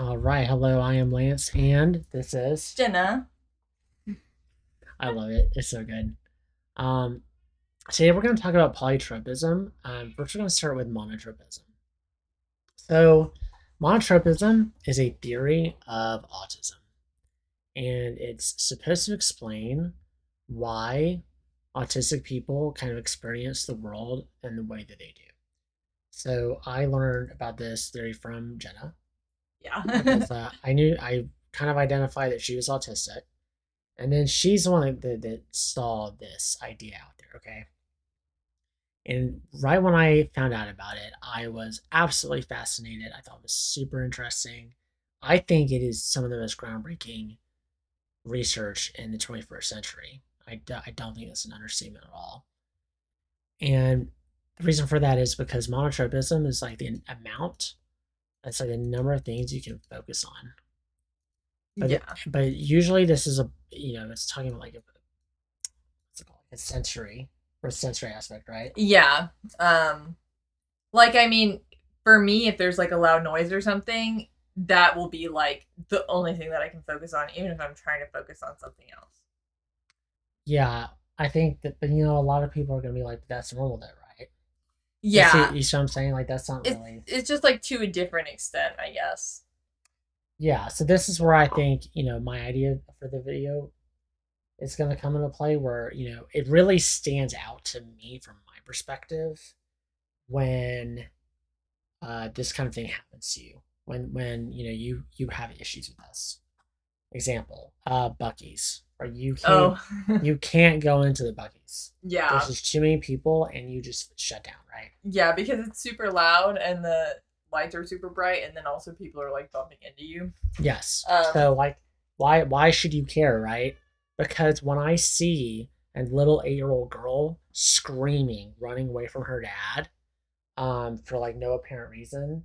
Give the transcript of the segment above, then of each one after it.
All right, hello, I am Lance, and this is. Jenna. I love it. It's so good. Um, Today we're going to talk about polytropism. First, we're going to start with monotropism. So, monotropism is a theory of autism, and it's supposed to explain why autistic people kind of experience the world in the way that they do. So, I learned about this theory from Jenna Yeah. because I kind of identified that she was autistic. And then she's the one that saw this idea out there, okay? And right when I found out about it, I was absolutely fascinated. I thought it was super interesting. I think it is some of the most groundbreaking research in the 21st century. I don't think that's an understatement at all. And the reason for that is because monotropism is like the amount, that's like the number of things you can focus on. But Yeah. but usually this is it's talking about like what's it called? A sensory or sensory aspect, right? Yeah. Um like I mean, for me if there's like a loud noise or something, that will be like the only thing that I can focus on even if I'm trying to focus on something else. Yeah, I think that, but a lot of people are gonna be like, that's normal, though, right? Yeah. You see what I'm saying? Like, that's not It's really. it's just like to a different extent, I guess. Yeah, so this is where I think my idea for the video is gonna come into play, where it really stands out to me from my perspective when this kind of thing happens to you. When you have issues with this. Example, Bucky's, or Oh. you can't go into the Bucky's. There's Yeah. just too many people, and you just shut down, right? Yeah, because it's super loud and the lights are super bright and then also people are like bumping into you. Yes. Um So like, why should you care, right? Because when I see a little 8-year-old girl screaming, running away from her dad, for like no apparent reason,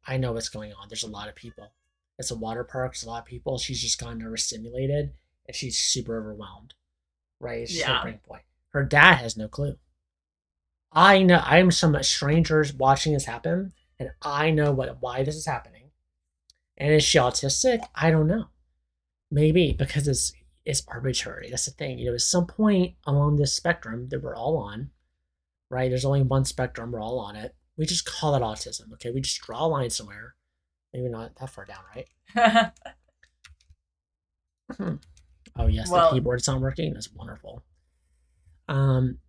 I know what's going on. There's a lot of people. It's a water park. There's a lot of people. She's just gotten overstimulated, and she's super overwhelmed. Right? It's just her yeah. breaking point. Her dad has no clue. I know. I'm some strangers watching this happen, and I know why this is happening. And is she autistic? I don't know. Maybe because it's arbitrary. That's the thing. At some point along this spectrum that we're all on, right? There's only one spectrum. We're all on it. We just call it autism. Okay, we just draw a line somewhere. Maybe not that far down, right? Oh yes, the Well, keyboard's not working. That's wonderful. Um,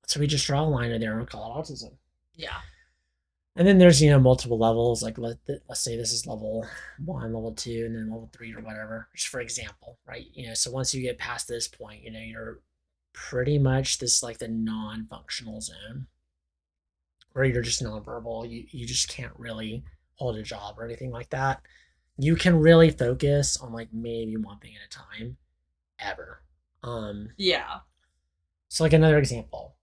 so we just draw a line in there and call it autism. yeah. And then there's multiple levels. Like let's say this is level 1, level 2, and then level 3 or whatever. Just for example, right? So once you get past this point, you're pretty much this like the non-functional zone, where you're just nonverbal. You just can't really hold a job or anything like that. You can really focus on like maybe one thing at a time, ever. Um, Yeah. so like another example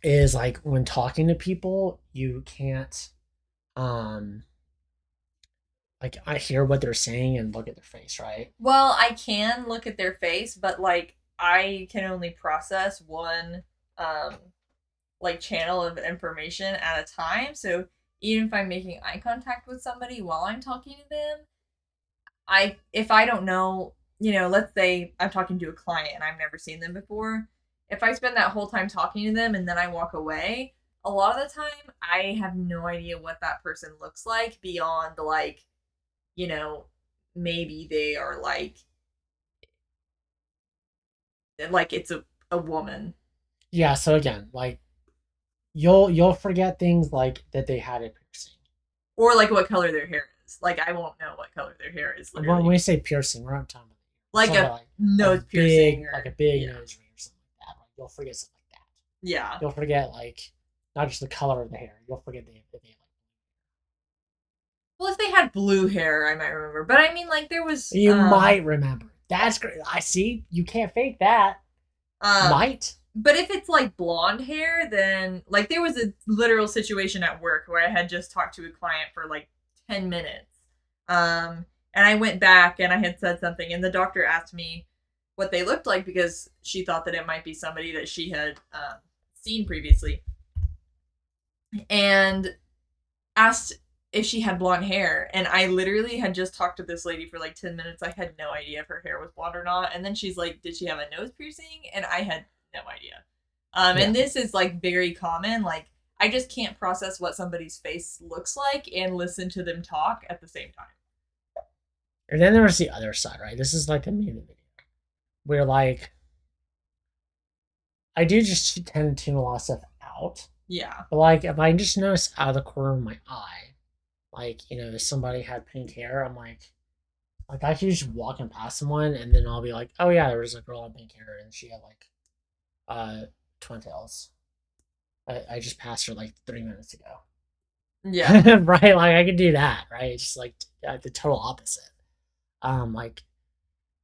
is like when talking to people, you can't um like I hear what they're saying and look at their face, right? Well, I can look at their face, but like I can only process one um like channel of information at a time. So even if I'm making eye contact with somebody while I'm talking to them, I if I don't know, let's say I'm talking to a client and I've never seen them before, if I spend that whole time talking to them and then I walk away, a lot of the time I have no idea what that person looks like beyond like, you know, maybe they are like it's a woman. Yeah, so again, like you'll forget things like that they had a piercing. Or like what color their hair is. Like I won't know what color their hair is When literally. we say piercing, we're not talking about we're Like talking a about like nose piercing big or yeah. nose ring or something like that. Like you'll forget something like that. Yeah. You'll forget like not just the color of the hair. You'll forget the Well, if they had blue hair, I might remember. But I mean like there was you might remember. That's great. I see. You can't fake that. um Might. but if it's like blonde hair, then like there was a literal situation at work where I had just talked to a client for like 10 minutes. And I went back and I had said something and the doctor asked me what they looked like because she thought that it might be somebody that she had seen previously. And asked if she had blonde hair. And I literally had just talked to this lady for like 10 minutes. I had no idea if her hair was blonde or not. And then she's like, did she have a nose piercing? And I had no idea. And this is like very common. Like, I just can't process what somebody's face looks like and listen to them talk at the same time. And then there was the other side, right? This is like the main video. Where like I do just tend to tune a lot of stuff out. Yeah. But like if I just notice out of the corner of my eye, like, if somebody had pink hair, I'm like I could just walking past someone and then I'll be like, oh yeah, there was a girl in pink hair and she had like twin tails. I just passed her like 3 minutes ago. Yeah. Right? Like I could do that, right? It's just like the total opposite. Like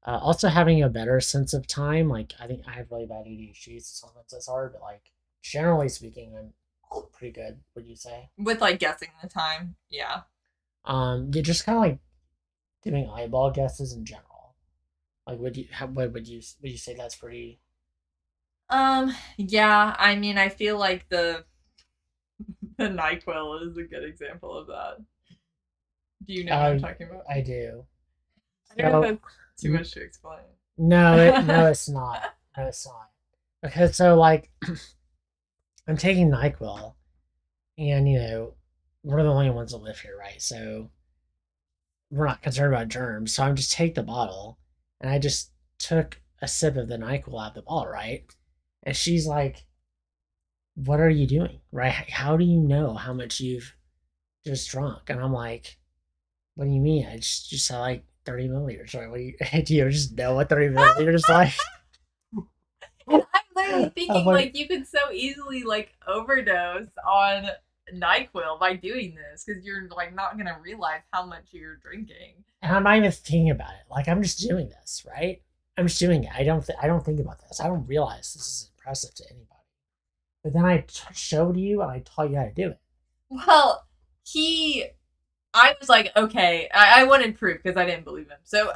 also having a better sense of time. Like I think I have really bad ADHD, so sometimes it's hard, but like generally speaking, I'm pretty good. Would you say? With like guessing the time, yeah. You're just kind of like doing eyeball guesses in general. Like, what would you say that's pretty? Yeah. I mean, I feel like the NyQuil is a good example of that. Do you know what I'm talking about? I do. I don't know if that's too much to explain. No, it's not. No, it's not. Because so like, I'm taking NyQuil, and we're the only ones that live here, right? So we're not concerned about germs. So I'm just take the bottle, and I just took a sip of the NyQuil out of the bottle, right? And she's like, "What are you doing, right? How do you know how much you've just drunk?" And I'm like, "What do you mean? I just had like 30 milliliters, right? Do you just know what 30 milliliters like?" And I'm literally thinking like you could so easily like overdose on NyQuil by doing this because you're like not gonna realize how much you're drinking. And I'm not even thinking about it. Like I'm just doing this, right? I'm just doing it. I don't think about this. I don't realize this is impressive to anybody. But then I showed you and I taught you how to do it. Well, I was like, okay, I wanted proof because I didn't believe him. So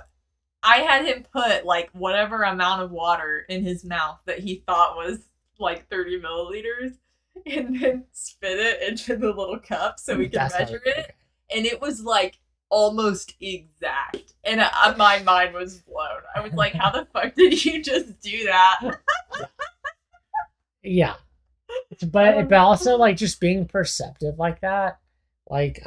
I had him put like whatever amount of water in his mouth that he thought was like 30 milliliters and then spit it into the little cup so we could measure it. Okay. And it was like almost exact. And my mind was blown. I was like, how the fuck did you just do that? Yeah. But also like just being perceptive like that, like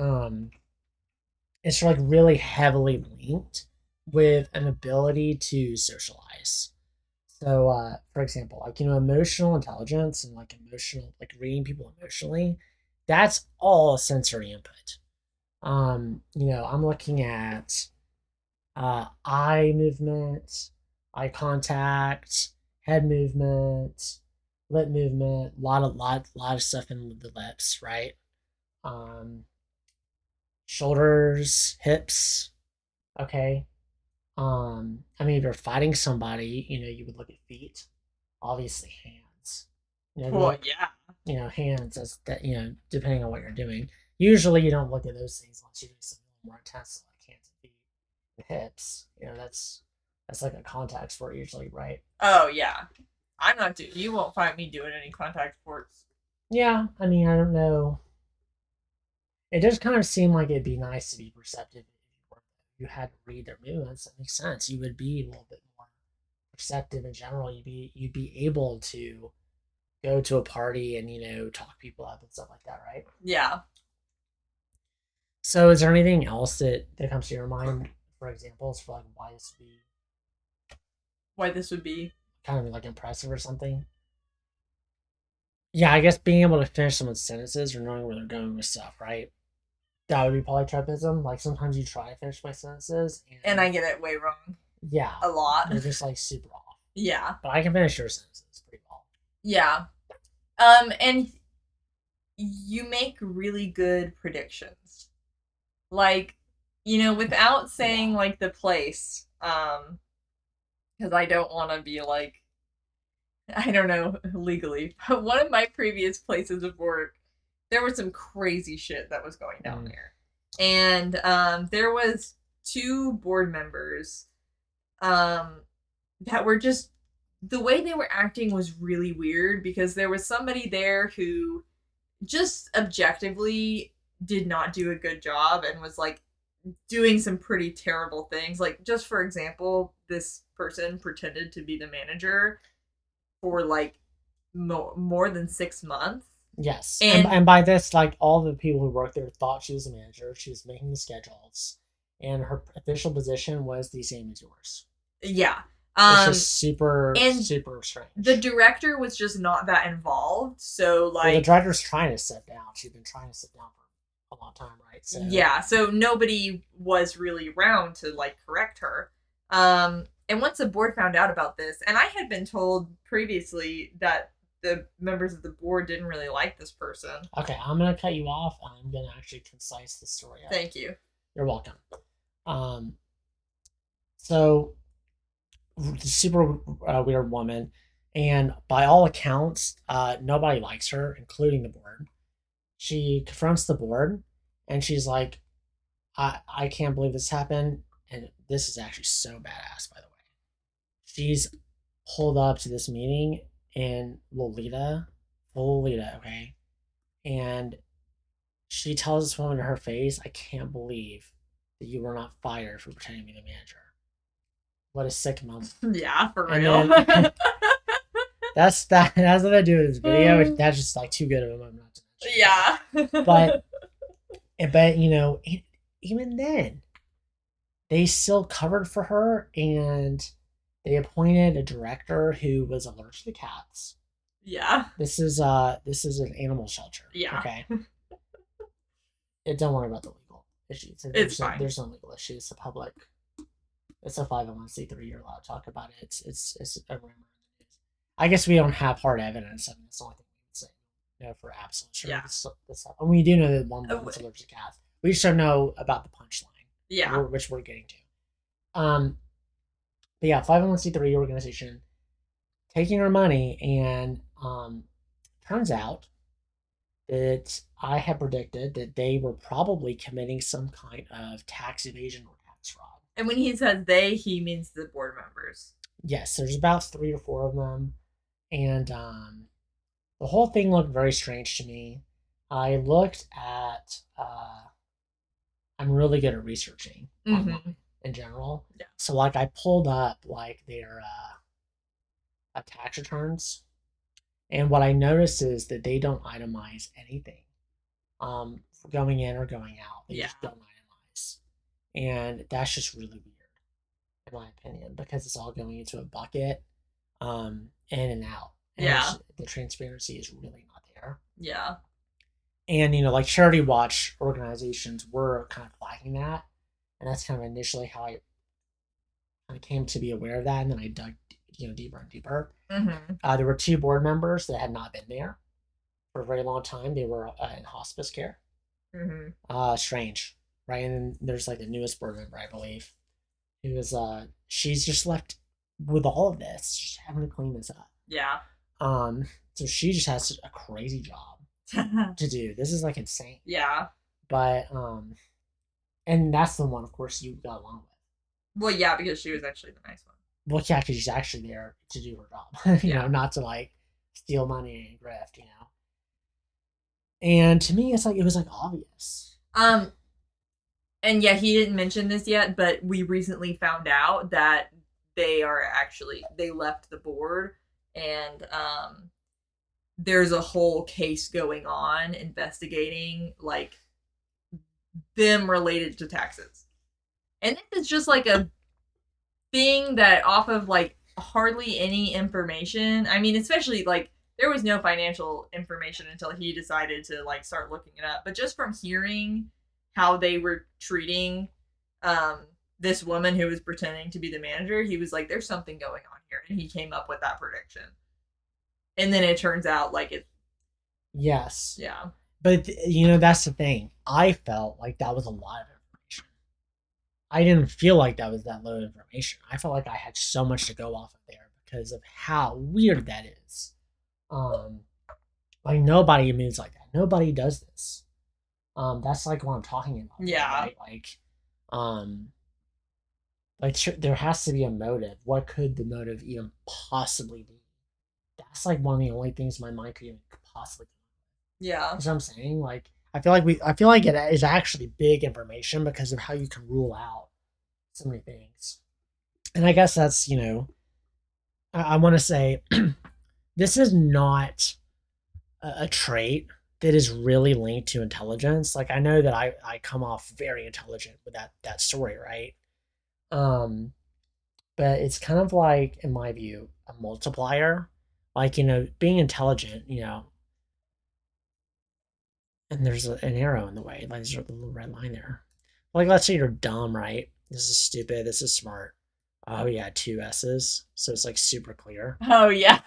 it's like really heavily linked with an ability to socialize. So for example, like emotional intelligence and like emotional, like reading people emotionally, that's all sensory input. I'm looking at eye movement, eye contact, head movement, lip movement, lot of stuff in the lips, right? Shoulders, hips, okay. I mean, if you're fighting somebody, you would look at feet, obviously hands. Well, yeah. Hands as that, depending on what you're doing. Usually you don't look at those things unless you're doing something more intense, like hands and feet and hips. That's like a contact sport usually, right? Oh yeah. I'm not doing. You won't find me doing any contact sports. Yeah, I mean, I don't know. It does kind of seem like it'd be nice to be perceptive if you had to read their movements. That makes sense. You would be a little bit more perceptive in general. You'd be able to go to a party and talk people up and stuff like that, right? Yeah. So, is there anything else that comes to your mind for examples for like why this would be kind of like impressive or something? Yeah, I guess being able to finish someone's sentences or knowing where they're going with stuff, right? That would be polytropism. Like sometimes you try to finish my sentences and I get it way wrong. Yeah. A lot. You're just like super off. Yeah. But I can finish your sentences pretty well. Yeah. And you make really good predictions. Like, without saying like the place, because I don't want to be like, I don't know legally, but one of my previous places of work, there was some crazy shit that was going down there. And there was 2 board members that were just, the way they were acting was really weird because there was somebody there who just objectively did not do a good job and was like doing some pretty terrible things. Like, just for example, this person pretended to be the manager for like more than 6 months. Yes. And And by this, like, all the people who worked there thought she was a manager. She was making the schedules, and her official position was the same as yours. yeah. It's just super, and super strange. The director was just not that involved. So, like, well, the director's trying to sit down. She's been trying to sit down for a long time, right? So yeah, so nobody was really around to like correct her. And once the board found out about this, and I had been told previously that the members of the board didn't really like this person. Okay, I'm gonna cut you off. I'm gonna actually concise the story up. Thank you. You're welcome. So super weird woman, and by all accounts, nobody likes her, including the board. She confronts the board, and she's like, I can't believe this happened, and this is actually so badass, by the way. She's pulled up to this meeting in Lolita, okay? And she tells this woman to her face, I can't believe that you were not fired for pretending to be the manager. What a sick moment. Yeah, for And real. then, that's what I do with this video. That's just like too good of a moment not to mention. Yeah. But you know, even then, they still covered for her, and they appointed a director who was allergic to cats. Yeah. This is an animal shelter. Yeah. Okay. Don't worry about the legal issues. It's fine. There's no legal issues. It's a public. It's a 501c3. You're allowed to talk about it. It's a rumor. I guess we don't have hard evidence. I mean, it's the only thing we can say. You know, for absolute sure. Yeah. And we do know that one woman's allergic to cats. We just don't know about the punchline. Yeah. Which we're getting to. But yeah, 501c3 organization taking our money, and turns out that I had predicted that they were probably committing some kind of tax evasion or tax fraud. And when he says they, he means the board members. Yes, there's about 3 or 4 of them, and the whole thing looked very strange to me. I looked at. I'm really good at researching online in general. Yeah. So like I pulled up like their tax returns, and what I noticed is that they don't itemize anything going in or going out. They just don't itemize, and that's just really weird in my opinion, because it's all going into a bucket in and out, and the transparency is really not there. Yeah. And, you know, like charity watch organizations were kind of flagging that. And that's kind of initially how I kind of came to be aware of that. And then I dug, you know, deeper and deeper. Mm-hmm. There were 2 board members that had not been there for a very long time. They were in hospice care. Mm-hmm. Strange, right? And then there's like the newest board member, I believe, who is, she's just left with all of this, just having to clean this up. Yeah. So she just has a crazy job to do. This is like insane. Yeah. But and that's the one, of course, you got along with. Well, yeah, because she was actually the nice one. Well, yeah, because she's actually there to do her job. you know, not to like steal money and grift, you know. And to me, it was like obvious. And yeah, he didn't mention this yet, but we recently found out that they left the board, and there's a whole case going on investigating like them related to taxes. And this is just like a thing that off of like hardly any information. I mean, especially like there was no financial information until he decided to like start looking it up. But just from hearing how they were treating this woman who was pretending to be the manager, he was like, there's something going on here. And he came up with that prediction. And then it turns out like it. Yes. Yeah. But, you know, that's the thing. I felt like that was a lot of information. I didn't feel like that was that low of information. I felt like I had so much to go off of there because of how weird that is. Like nobody moves like that. Nobody does this. That's like what I'm talking about. Yeah. Right? Like there has to be a motive. What could the motive even possibly be? That's like one of the only things my mind could even possibly. Yeah. That's what I'm saying. Like I feel like it is actually big information because of how you can rule out so many things. And I guess that's, I want to say this is not a trait that is really linked to intelligence. Like I know that I come off very intelligent with that story, right? Um, but it's kind of like, in my view, a multiplier. Like, being intelligent, and there's an arrow in the way. Like, there's a little red line there. Like, let's say you're dumb, right? This is stupid. This is smart. Oh, yeah, two S's. So it's like super clear. Oh yeah.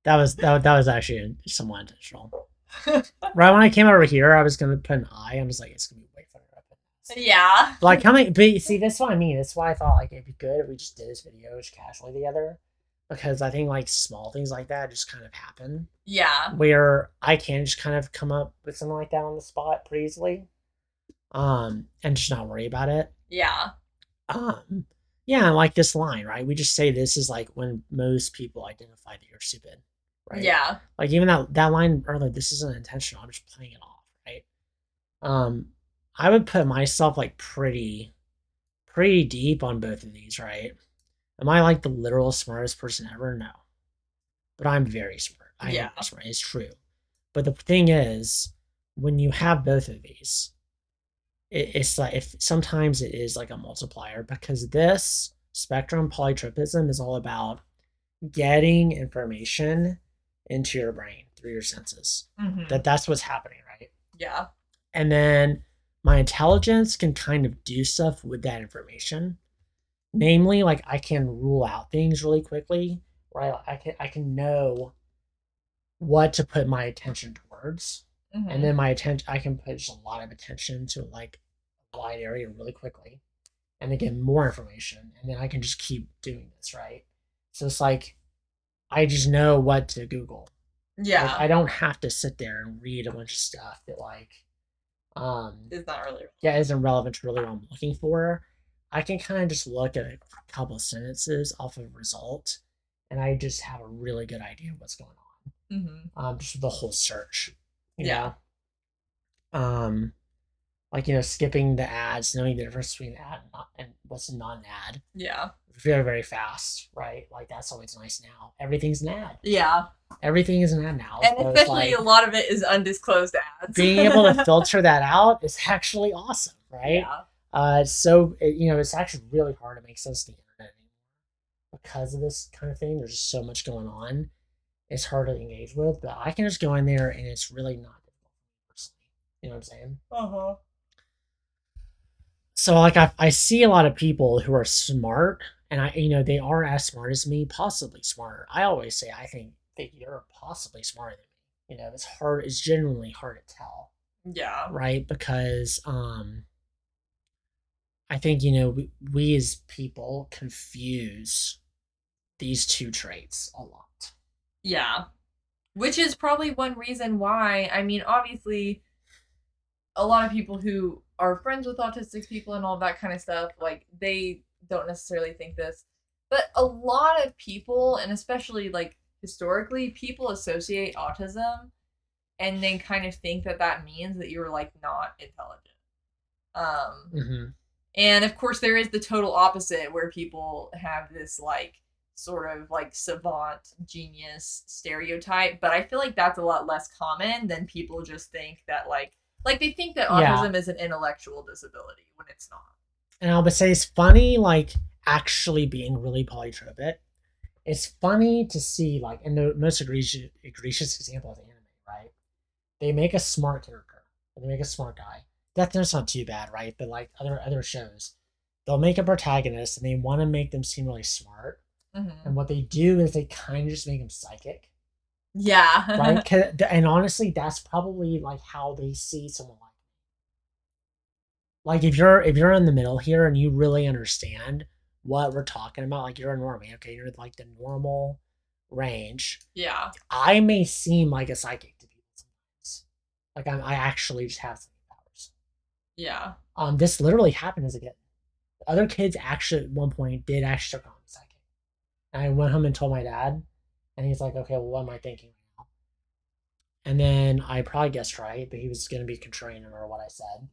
That was actually somewhat intentional. Right when I came over here, I was gonna put an I. I'm just like, it's gonna be way funnier up in this. Yeah. But like, how many? But see, that's what I mean. That's why I thought like it'd be good if we just did this video just casually together, because I think like small things like that just kind of happen. Yeah. Where I can just kind of come up with something like that on the spot pretty easily, and just not worry about it. Yeah. Yeah, like this line, right? We just say this is like when most people identify that you're stupid, right? Yeah. Like even that line earlier, this isn't intentional. I'm just playing it off, right? I would put myself like pretty deep on both of these, right? Am I like the literal smartest person ever? No, but I'm very smart. I am very smart. It's true. But the thing is, when you have both of these, it's like if sometimes it is like a multiplier, because this spectrum polytropism is all about getting information into your brain through your senses. That's what's happening, right? Yeah. And then my intelligence can kind of do stuff with that information. Namely, like I can rule out things really quickly, right? I can know what to put my attention towards. And then I can put just a lot of attention to like a wide area really quickly, and then get more information, and then I can just keep doing this, right? So it's like I just know what to Google. Yeah. Like, I don't have to sit there and read a bunch of stuff that like it's not really isn't relevant to really what I'm looking for. I can kind of just look at a couple of sentences off of a result, and I just have a really good idea of what's going on. Just the whole search. You know? Like, skipping the ads, knowing the difference between ad and what's a non-ad. Yeah. Very, very fast, right? Like, that's always nice now. Everything's an ad. Yeah. Everything is an ad now. And so especially like, a lot of it is undisclosed ads. Being able to filter that out is actually awesome, right? Yeah. So, it's actually really hard to make sense of the internet anymore. Because of this kind of thing, there's just so much going on. It's hard to engage with, but I can just go in there and it's really not difficult for me personally. You know what I'm saying? So like I see a lot of people who are smart, and they are as smart as me, possibly smarter. I always say I think that you're possibly smarter than me. It's genuinely hard to tell. Yeah. Right? Because I think we as people confuse these two traits a lot. Yeah. Which is probably one reason why, I mean, obviously a lot of people who are friends with autistic people and all that kind of stuff, like, they don't necessarily think this. But a lot of people, and especially, like, historically, people associate autism and then kind of think that means that you're, like, not intelligent. And, of course, there is the total opposite, where people have this, like, sort of, like, savant genius stereotype. But I feel like that's a lot less common than people just think that, like they think that autism is an intellectual disability when it's not. And I would say it's funny, like, actually being really polytropic. It's funny to see, like, and the most egregious example is anime, right? They make a smart character, or they make a smart guy. Death Note's not too bad, right? But like other shows, they'll make a protagonist and they want to make them seem really smart. And what they do is they kind of just make them psychic. Yeah. Right? And honestly, that's probably like how they see someone like me. Like if you're in the middle here and you really understand what we're talking about, like you're a normie, okay, you're like the normal range. Yeah. I may seem like a psychic to people sometimes. Like I actually just have some powers. Yeah. This literally happened as a kid. Other kids actually at one point did actually start calling me psychic. And I went home and told my dad, and he's like, okay, well, what am I thinking And then I probably guessed right, but he was going to be contrarian or what I said.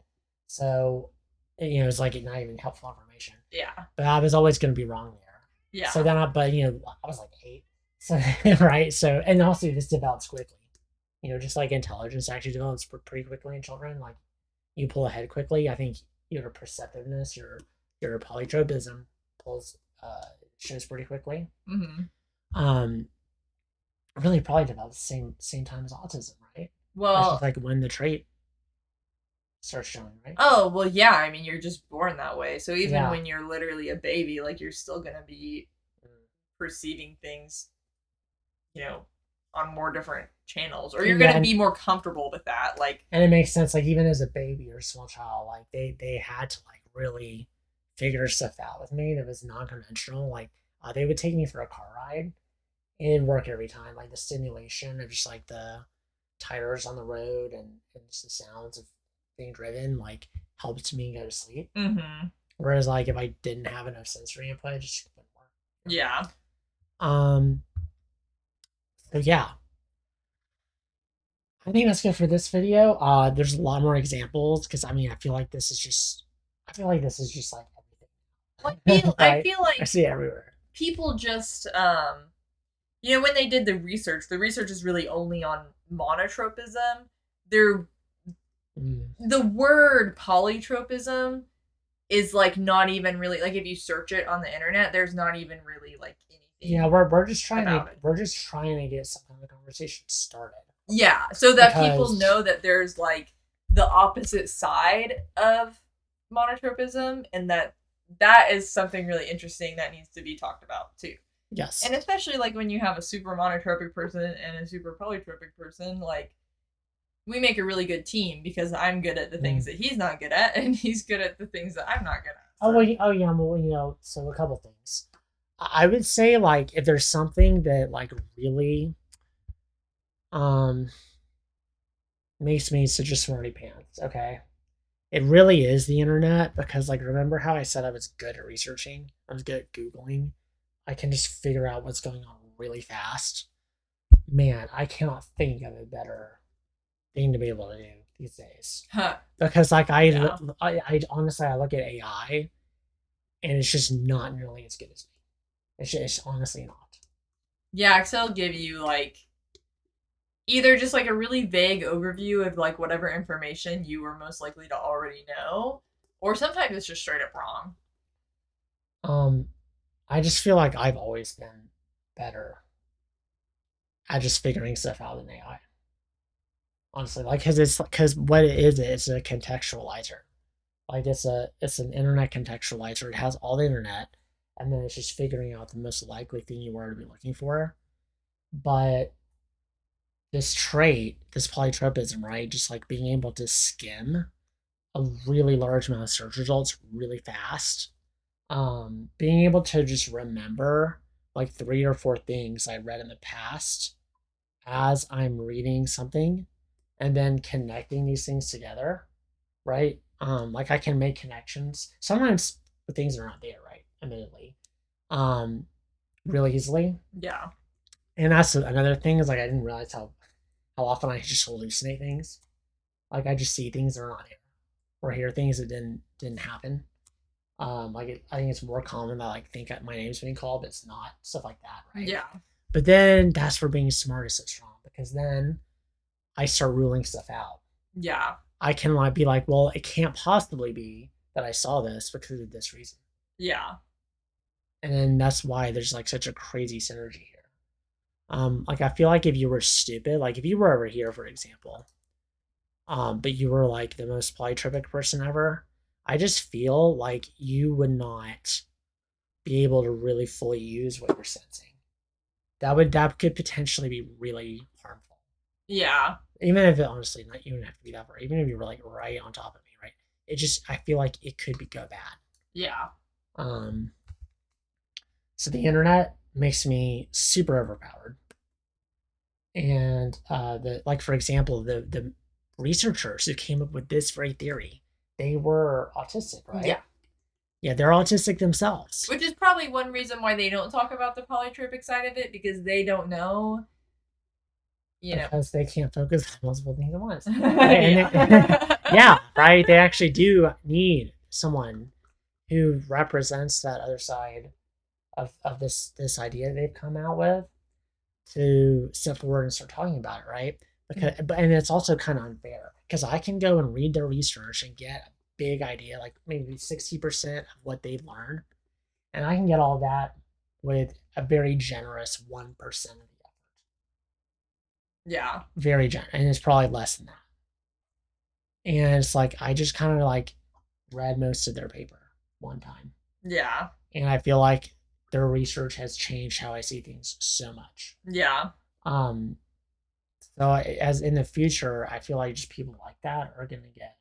So, it's like not even helpful information. Yeah. But I was always going to be wrong there. Yeah. So then but I was like 8. So, right. So, and also this develops quickly. Just like intelligence actually develops pretty quickly in children. Like you pull ahead quickly. I think your perceptiveness, your polytropism shows pretty quickly. Mm-hmm. Really probably develops the same time as autism, right? Well, that's just like when the trait starts showing, right? Oh, well, yeah. I mean, you're just born that way. So even Yeah. when you're literally a baby, like you're still gonna be perceiving things, on more different channels, or you're gonna be more comfortable with that. Like, and it makes sense. Like even as a baby or a small child, like they had to like really figure stuff out with me that was non-conventional. Like they would take me for a car ride. It didn't work every time. Like the stimulation of just like the tires on the road and just the sounds of being driven like helped me go to sleep. Mm-hmm. Whereas like if I didn't have enough sensory input, it just wouldn't work. Yeah. So yeah. I think that's good for this video. There's a lot more examples because I mean I feel like this is just like everything. I feel like I see it everywhere. People just when they did the research is really only on monotropism. The word polytropism is like not even really like if you search it on the internet, there's not even really like anything. Yeah, we're just trying to get some kind of conversation started. Yeah, so that people know that there's like the opposite side of monotropism, and that is something really interesting that needs to be talked about too. Yes. And especially like when you have a super monotropic person and a super polytropic person, like we make a really good team because I'm good at the things that he's not good at, and he's good at the things that I'm not good at. So. Oh yeah, well, so a couple things. I would say like if there's something that like really makes me such a smarty pants, okay? It really is the internet because like remember how I said I was good at researching? I was good at Googling. I can just figure out what's going on really fast. Man, I cannot think of a better thing to be able to do these days. Huh. Because like I honestly I look at AI and it's just not nearly as good as me. It's honestly not. Yeah, Excel will give you like either just like a really vague overview of like whatever information you were most likely to already know, or sometimes it's just straight up wrong. I just feel like I've always been better at just figuring stuff out than AI. Honestly, like because what it is, it's a contextualizer. Like it's an internet contextualizer. It has all the internet, and then it's just figuring out the most likely thing you were to be looking for. But this trait, this polytropism, right? Just like being able to skim a really large amount of search results really fast. Being able to just remember like 3 or 4 things I read in the past as I'm reading something and then connecting these things together, right? Like I can make connections. Sometimes the things are not there, right? Admittedly. Really easily. Yeah. And that's another thing is like I didn't realize how often I just hallucinate things. Like I just see things that are not here, or hear things that didn't happen. I think it's more common that I like think my name's being called, but it's not. Stuff like that, right? Yeah. But then that's where being smart is so strong because then I start ruling stuff out. Yeah. I can like be like, well, it can't possibly be that I saw this because of this reason. Yeah. And then that's why there's like such a crazy synergy here. Like I feel like if you were stupid, like if you were over here, for example, but you were like the most polytropic person ever, I just feel like you would not be able to really fully use what you're sensing. That could potentially be really harmful. Yeah. Even if it honestly not even have to be that far. Even if you were like right on top of me, right? It just I feel like it could go bad. Yeah. So the internet makes me super overpowered. And for example, the researchers who came up with this very theory, they were autistic, right? Yeah. Yeah, they're autistic themselves. Which is probably one reason why they don't talk about the polytropic side of it, because they don't know because they can't focus on multiple things at once. Yeah. Yeah, right. They actually do need someone who represents that other side of this idea they've come out with to step forward and start talking about it, right? Because and it's also kind of unfair because I can go and read their research and get a big idea, like maybe 60% of what they've learned, and I can get all that with a very generous 1% of the effort. Yeah. Very generous, and it's probably less than that. And it's like I just kind of like read most of their paper one time. Yeah. And I feel like their research has changed how I see things so much. Yeah. Um, so as in the future, I feel like just people like that are going to get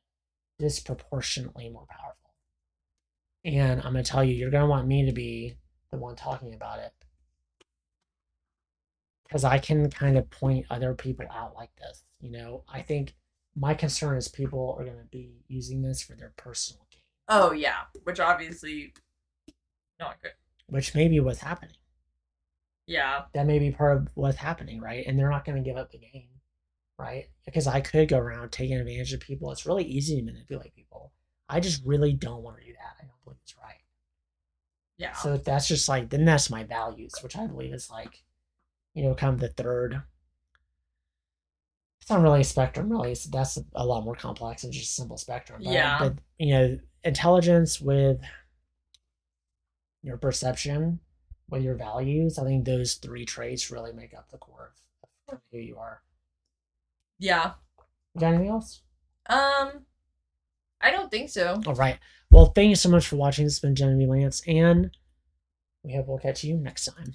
disproportionately more powerful. And I'm going to tell you, you're going to want me to be the one talking about it because I can kind of point other people out like this. I think my concern is people are going to be using this for their personal gain. Oh yeah, which obviously not good. Which may be what's happening. Yeah. That may be part of what's happening, right? And they're not going to give up the game, right? Because I could go around taking advantage of people. It's really easy to manipulate people. I just really don't want to do that. I don't believe it's right. Yeah. So that's just like, then that's my values, which I believe is like, kind of the third. It's not really a spectrum, really. That's a lot more complex than just a simple spectrum. Yeah. But intelligence with your perception, with your values, I think those three traits really make up the core of who you are. Yeah. You got anything else? I don't think so. All right. Well, thank you so much for watching. This has been Genevieve Lance, and we hope we'll catch you next time.